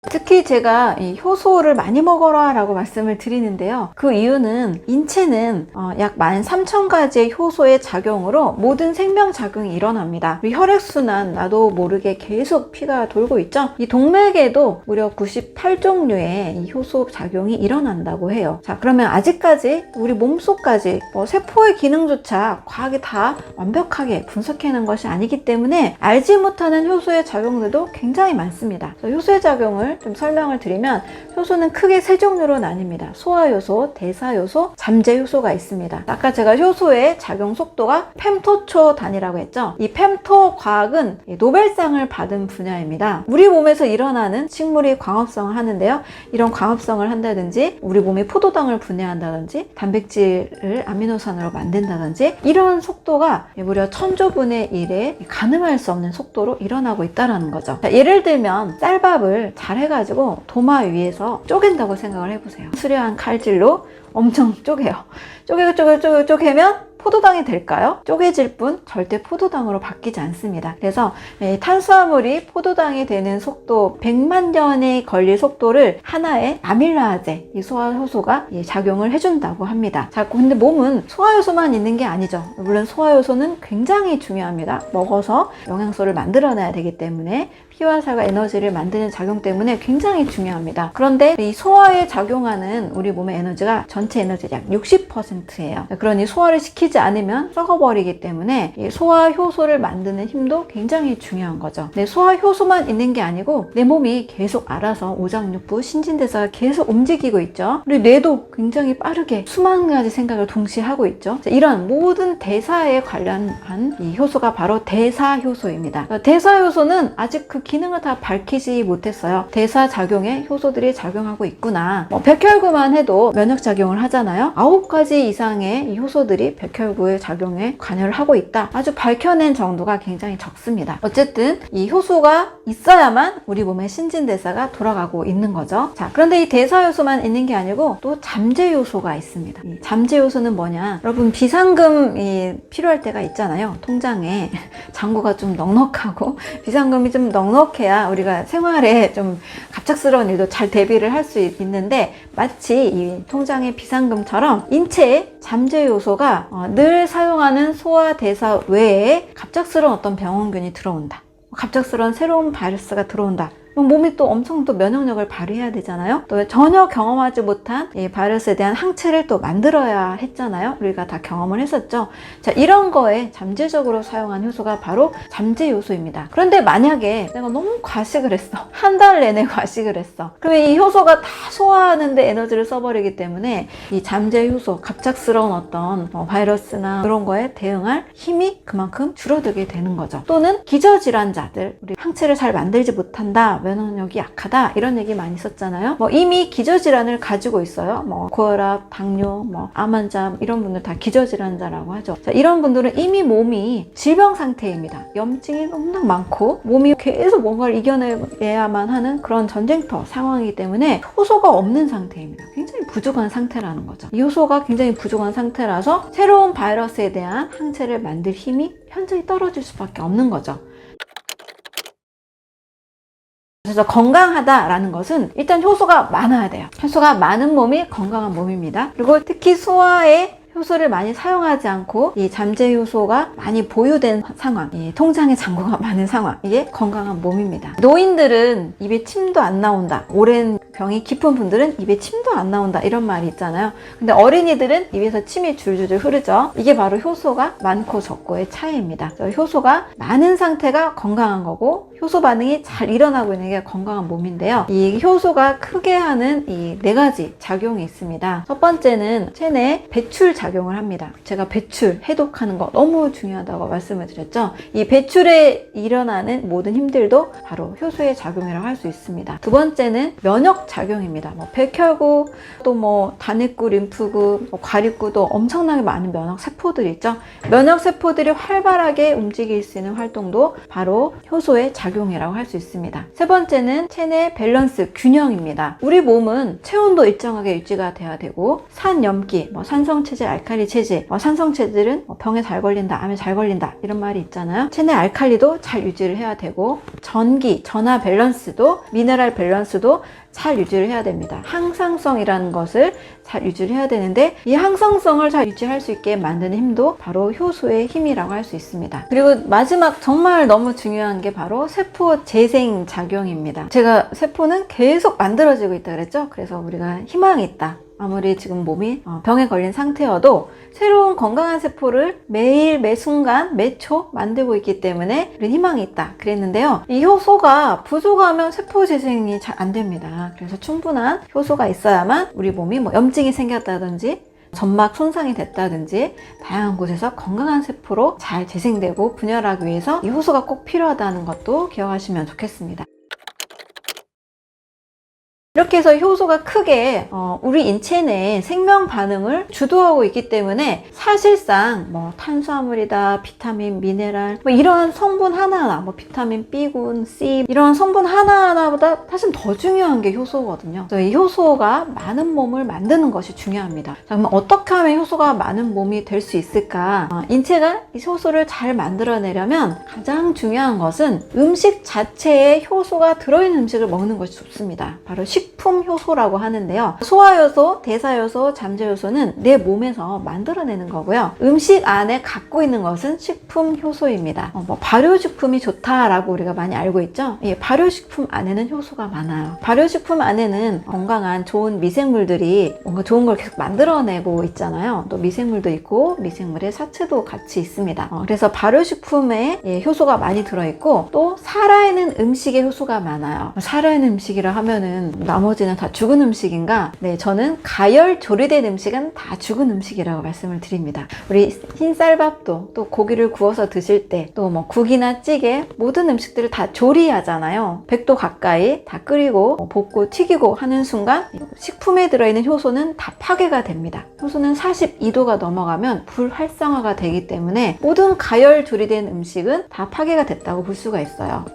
특히 제가 이 효소를 많이 먹어라 라고 말씀을 드리는데요. 그 이유는 인체는 약 13,000가지의 효소의 작용으로 모든 생명작용이 일어납니다. 우리 혈액순환 나도 모르게 계속 피가 돌고 있죠. 이 동맥에도 무려 98종류의 이 효소 작용이 일어난다고 해요. 자, 그러면 아직까지 우리 몸속까지 세포의 기능조차 과학이 다 완벽하게 분석해낸 것이 아니기 때문에 알지 못하는 효소의 작용들도 굉장히 많습니다. 효소의 작용을 좀 설명을 드리면, 효소는 크게 세 종류로 나뉩니다. 소화효소, 대사효소, 잠재효소가 있습니다. 아까 제가 효소의 작용 속도가 펜토초 단위라고 했죠. 이 펜토 과학은 노벨상을 받은 분야입니다. 우리 몸에서 일어나는 식물이 광합성을 하는데요. 이런 광합성을 한다든지, 우리 몸이 포도당을 분해한다든지, 단백질을 아미노산으로 만든다든지, 이런 속도가 무려 1000조분의 1에 가늠할 수 없는 속도로 일어나고 있다는 거죠. 자, 예를 들면 쌀밥을 잘 해가지고 도마 위에서 쪼갠다고 생각을 해보세요. 수려한 칼질로 엄청 쪼개요. 쪼개면 포도당이 될까요? 쪼개질 뿐 절대 포도당으로 바뀌지 않습니다. 그래서 탄수화물이 포도당이 되는 속도, 100만 년이 걸릴 속도를 하나의 아밀라제, 이 소화효소가 작용을 해준다고 합니다. 자, 근데 몸은 소화효소만 있는 게 아니죠. 물론 소화효소는 굉장히 중요합니다. 먹어서 영양소를 만들어내야 되기 때문에, 피와 살과 에너지를 만드는 작용 때문에 굉장히 중요합니다. 그런데 이 소화에 작용하는 우리 몸의 에너지가 전체 에너지의 약 60%예요. 그러니 소화를 시키지 않으면 썩어버리기 때문에 이 소화 효소를 만드는 힘도 굉장히 중요한 거죠. 내 소화 효소만 있는 게 아니고 내 몸이 계속 알아서 오장육부, 신진대사가 계속 움직이고 있죠. 그리고 뇌도 굉장히 빠르게 수만 가지 생각을 동시에 하고 있죠. 이런 모든 대사에 관련한 이 효소가 바로 대사효소입니다. 대사효소는 아직 그 기능을 다 밝히지 못했어요. 대사작용에 효소들이 작용하고 있구나. 백혈구만 해도 면역작용을 하잖아요. 9가지 이상의 이 효소들이 백혈구의 작용에 관여를 하고 있다. 아주 밝혀낸 정도가 굉장히 적습니다. 어쨌든 이 효소가 있어야만 우리 몸의 신진대사가 돌아가고 있는 거죠. 자, 그런데 이 대사효소만 있는 게 아니고 또 잠재효소가 있습니다. 이 잠재효소는 뭐냐? 여러분, 비상금이 필요할 때가 있잖아요. 통장에 잔고가 좀 넉넉하고 비상금이 좀 넉넉해야 우리가 생활에 좀 갑작스러운 일도 잘 대비를 할 수 있는데, 마치 이 통장의 비상금처럼 인체의 잠재요소가 늘 사용하는 소화, 대사 외에 갑작스러운 어떤 병원균이 들어온다. 갑작스러운 새로운 바이러스가 들어온다. 몸이 또 엄청 또 면역력을 발휘해야 되잖아요. 또 전혀 경험하지 못한 이 바이러스에 대한 항체를 또 만들어야 했잖아요. 우리가 다 경험을 했었죠. 자, 이런 거에 잠재적으로 사용한 효소가 바로 잠재 요소입니다. 그런데 만약에 내가 너무 과식을 했어. 한 달 내내 과식을 했어. 그러면 이 효소가 다 소화하는데 에너지를 써버리기 때문에 이 잠재 효소, 갑작스러운 어떤 바이러스나 그런 거에 대응할 힘이 그만큼 줄어들게 되는 거죠. 또는 기저질환자들, 우리 항체를 잘 만들지 못한다, 면역력이 약하다, 이런 얘기 많이 썼잖아요. 이미 기저질환을 가지고 있어요. 고혈압, 당뇨, 암 환자, 이런 분들 다 기저질환자라고 하죠. 자, 이런 분들은 이미 몸이 질병 상태입니다. 염증이 너무 많고 몸이 계속 뭔가를 이겨내야만 하는 그런 전쟁터 상황이기 때문에 효소가 없는 상태입니다. 굉장히 부족한 상태라는 거죠. 이 효소가 굉장히 부족한 상태라서 새로운 바이러스에 대한 항체를 만들 힘이 현저히 떨어질 수밖에 없는 거죠. 그래서 건강하다라는 것은 일단 효소가 많아야 돼요. 효소가 많은 몸이 건강한 몸입니다. 그리고 특히 소화에 효소를 많이 사용하지 않고 이 잠재 효소가 많이 보유된 상황, 이 통장에 잔고가 많은 상황, 이게 건강한 몸입니다. 노인들은 입에 침도 안 나온다, 오랜 병이 깊은 분들은 입에 침도 안 나온다, 이런 말이 있잖아요. 근데 어린이들은 입에서 침이 줄줄줄 흐르죠. 이게 바로 효소가 많고 적고의 차이입니다. 효소가 많은 상태가 건강한 거고, 효소 반응이 잘 일어나고 있는 게 건강한 몸인데요. 이 효소가 크게 하는 이 4가지 작용이 있습니다. 첫 번째는 체내 배출 작용을 합니다. 제가 배출, 해독하는 거 너무 중요하다고 말씀을 드렸죠. 이 배출에 일어나는 모든 힘들도 바로 효소의 작용이라고 할 수 있습니다. 두 번째는 면역 작용입니다. 뭐 백혈구, 또 뭐 단핵구, 림프구, 뭐 과립구도 엄청나게 많은 면역 세포들이 있죠. 면역 세포들이 활발하게 움직일 수 있는 활동도 바로 효소의 작용이라고 할 수 있습니다. 세 번째는 체내 밸런스, 균형입니다. 우리 몸은 체온도 일정하게 유지가 돼야 되고, 산염기, 뭐 산성체질, 알칼리 체질, 산성체질은 병에 잘 걸린다, 암에 잘 걸린다 이런 말이 있잖아요. 체내 알칼리도 잘 유지를 해야 되고, 전기, 전하 밸런스도, 미네랄 밸런스도 잘 유지를 해야 됩니다. 항상성이라는 것을 잘 유지를 해야 되는데, 이 항상성을 잘 유지할 수 있게 만드는 힘도 바로 효소의 힘이라고 할 수 있습니다. 그리고 마지막 정말 너무 중요한 게 바로 세포 재생 작용입니다. 제가 세포는 계속 만들어지고 있다 그랬죠? 그래서 우리가 희망이 있다. 아무리 지금 몸이 병에 걸린 상태여도 새로운 건강한 세포를 매일, 매 순간, 매 초 만들고 있기 때문에 우리 희망이 있다 그랬는데요. 이 효소가 부족하면 세포 재생이 잘 안 됩니다. 그래서 충분한 효소가 있어야만 우리 몸이 뭐 염증이 생겼다든지 점막 손상이 됐다든지 다양한 곳에서 건강한 세포로 잘 재생되고 분열하기 위해서 이 효소가 꼭 필요하다는 것도 기억하시면 좋겠습니다. 이렇게 해서 효소가 크게 우리 인체 내에 생명 반응을 주도하고 있기 때문에 사실상 뭐 탄수화물이다, 비타민, 미네랄 뭐 이런 성분 하나하나, 뭐 비타민 B군, C 이런 성분 하나하나보다 사실 더 중요한 게 효소거든요. 그래서 이 효소가 많은 몸을 만드는 것이 중요합니다. 자, 그러면 어떻게 하면 효소가 많은 몸이 될 수 있을까? 인체가 이 효소를 잘 만들어내려면 가장 중요한 것은 음식 자체에 효소가 들어있는 음식을 먹는 것이 좋습니다. 바로 식품 효소라고 하는데요. 소화효소, 대사효소, 잠재효소는 내 몸에서 만들어내는 거고요. 음식 안에 갖고 있는 것은 식품 효소입니다. 뭐 발효식품이 좋다라고 우리가 많이 알고 있죠. 예, 발효식품 안에는 효소가 많아요. 발효식품 안에는 건강한 좋은 미생물들이 뭔가 좋은 걸 계속 만들어내고 있잖아요. 또 미생물도 있고 미생물의 사체도 같이 있습니다. 그래서 발효식품에 효소가 많이 들어있고, 또 살아있는 음식에 효소가 많아요. 살아있는 음식이라 하면은 나머지는 다 죽은 음식인가? 네, 저는 가열 조리된 음식은 다 죽은 음식이라고 말씀을 드립니다. 우리 흰쌀밥도, 또 고기를 구워서 드실 때, 또 뭐 국이나 찌개, 모든 음식들을 다 조리하잖아요. 100도 가까이 다 끓이고 볶고 튀기고 하는 순간 식품에 들어있는 효소는 다 파괴가 됩니다. 효소는 42도가 넘어가면 불활성화가 되기 때문에 모든 가열 조리된 음식은 다 파괴가 됐다고 볼 수가 있어요.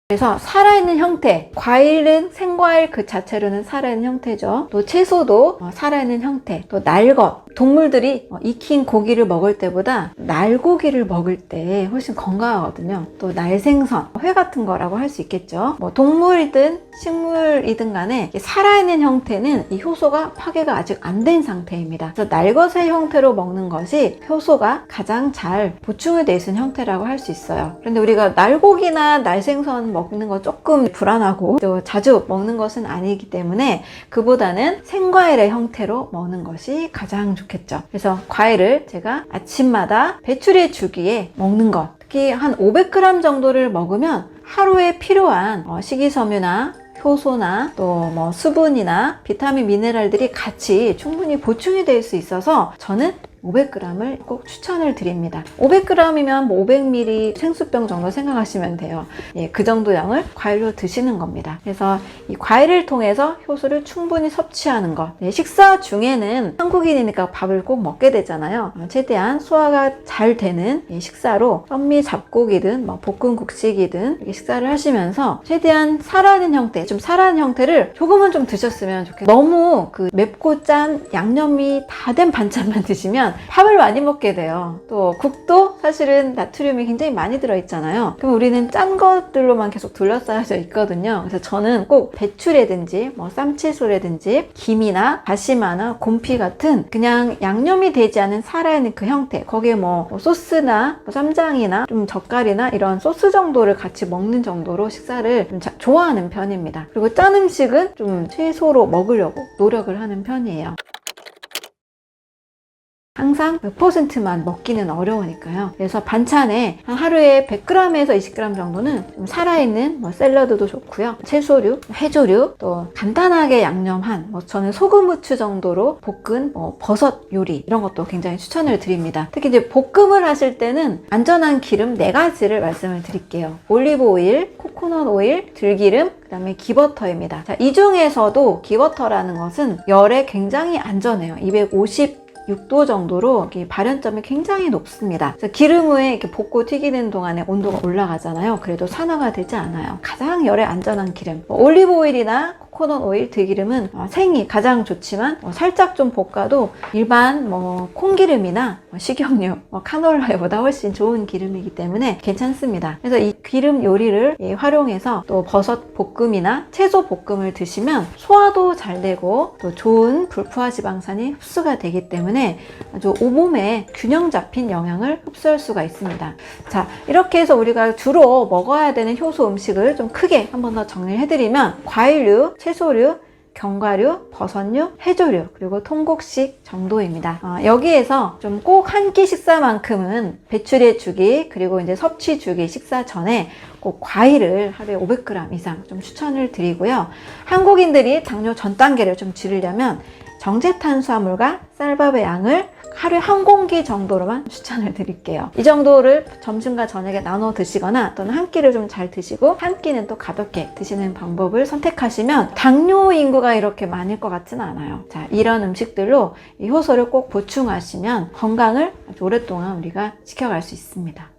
그래서 살아있는 형태, 과일은 생과일 그 자체로는 살아있는 형태죠. 또 채소도 살아있는 형태, 또 날것, 동물들이 익힌 고기를 먹을 때보다 날고기를 먹을 때 훨씬 건강하거든요. 또 날생선, 회 같은 거라고 할 수 있겠죠. 뭐 동물이든 식물이든 간에 살아있는 형태는 이 효소가 파괴가 아직 안 된 상태입니다. 그래서 날것의 형태로 먹는 것이 효소가 가장 잘 보충이 되어 있는 형태라고 할 수 있어요. 그런데 우리가 날고기나 날생선 먹는 거 조금 불안하고 또 자주 먹는 것은 아니기 때문에 그보다는 생과일의 형태로 먹는 것이 가장 좋겠죠. 그래서 과일을 제가 아침마다 배출해 주기에 먹는 것, 특히 한 500g 정도를 먹으면 하루에 필요한 식이섬유나 효소나 또 뭐 수분이나 비타민, 미네랄들이 같이 충분히 보충이 될 수 있어서 저는 500g을 꼭 추천을 드립니다. 500g이면 뭐 500ml 생수병 정도 생각하시면 돼요. 예, 그 정도 양을 과일로 드시는 겁니다. 그래서 이 과일을 통해서 효소를 충분히 섭취하는 것. 예, 식사 중에는 한국인이니까 밥을 꼭 먹게 되잖아요. 최대한 소화가 잘 되는 식사로 현미 잡곡이든 뭐 볶은 국식이든 이렇게 식사를 하시면서 최대한 살아있는 형태, 좀 살아있는 형태를 조금은 좀 드셨으면 좋겠어요. 너무 그 맵고 짠 양념이 다 된 반찬만 드시면 밥을 많이 먹게 돼요. 또 국도 사실은 나트륨이 굉장히 많이 들어있잖아요. 그럼 우리는 짠 것들로만 계속 둘러싸여져 있거든요. 그래서 저는 꼭 배추라든지 뭐 쌈채소라든지 김이나 다시마나 곰피 같은 그냥 양념이 되지 않은 살아있는 그 형태, 거기에 뭐 소스나 뭐 쌈장이나 좀 젓갈이나 이런 소스 정도를 같이 먹는 정도로 식사를 좀 좋아하는 편입니다. 그리고 짠 음식은 좀 최소로 먹으려고 노력을 하는 편이에요. 항상 몇 %만 먹기는 어려우니까요. 그래서 반찬에 한 하루에 100g에서 20g 정도는 좀 살아있는 뭐 샐러드도 좋고요. 채소류, 해조류, 또 간단하게 양념한 저는 소금 후추 정도로 볶은 버섯 요리 이런 것도 굉장히 추천을 드립니다. 특히 이제 볶음을 하실 때는 안전한 기름 4가지를 말씀을 드릴게요. 올리브 오일, 코코넛 오일, 들기름, 그 다음에 기버터입니다. 자, 이 중에서도 기버터라는 것은 열에 굉장히 안전해요. 256도 정도로 발연점이 굉장히 높습니다. 그래서 기름을 이렇게 볶고 튀기는 동안에 온도가 올라가잖아요. 그래도 산화가 되지 않아요. 가장 열에 안전한 기름. 올리브 오일이나 코코넛 오일, 들기름은 생이 가장 좋지만 살짝 좀 볶아도 일반 콩기름이나 식용유, 카놀라유보다 훨씬 좋은 기름이기 때문에 괜찮습니다. 그래서 이 기름 요리를 활용해서 또 버섯 볶음이나 채소 볶음을 드시면 소화도 잘 되고 또 좋은 불포화 지방산이 흡수가 되기 때문에 아주 온몸에 균형 잡힌 영양을 흡수할 수가 있습니다. 자, 이렇게 해서 우리가 주로 먹어야 되는 효소 음식을 좀 크게 한 번 더 정리를 해드리면 과일류, 채소류, 견과류, 버섯류, 해조류, 그리고 통곡식 정도입니다. 여기에서 좀 꼭 한 끼 식사만큼은 배출의 주기, 그리고 이제 섭취 주기 식사 전에 꼭 과일을 하루에 500g 이상 좀 추천을 드리고요. 한국인들이 당뇨 전 단계를 좀 줄이려면 정제 탄수화물과 쌀밥의 양을 하루에 한 공기 정도로만 추천을 드릴게요. 이 정도를 점심과 저녁에 나눠 드시거나 또는 한 끼를 좀 잘 드시고 한 끼는 또 가볍게 드시는 방법을 선택하시면 당뇨 인구가 이렇게 많을 것 같지는 않아요. 자, 이런 음식들로 이 효소를 꼭 보충하시면 건강을 아주 오랫동안 우리가 지켜갈 수 있습니다.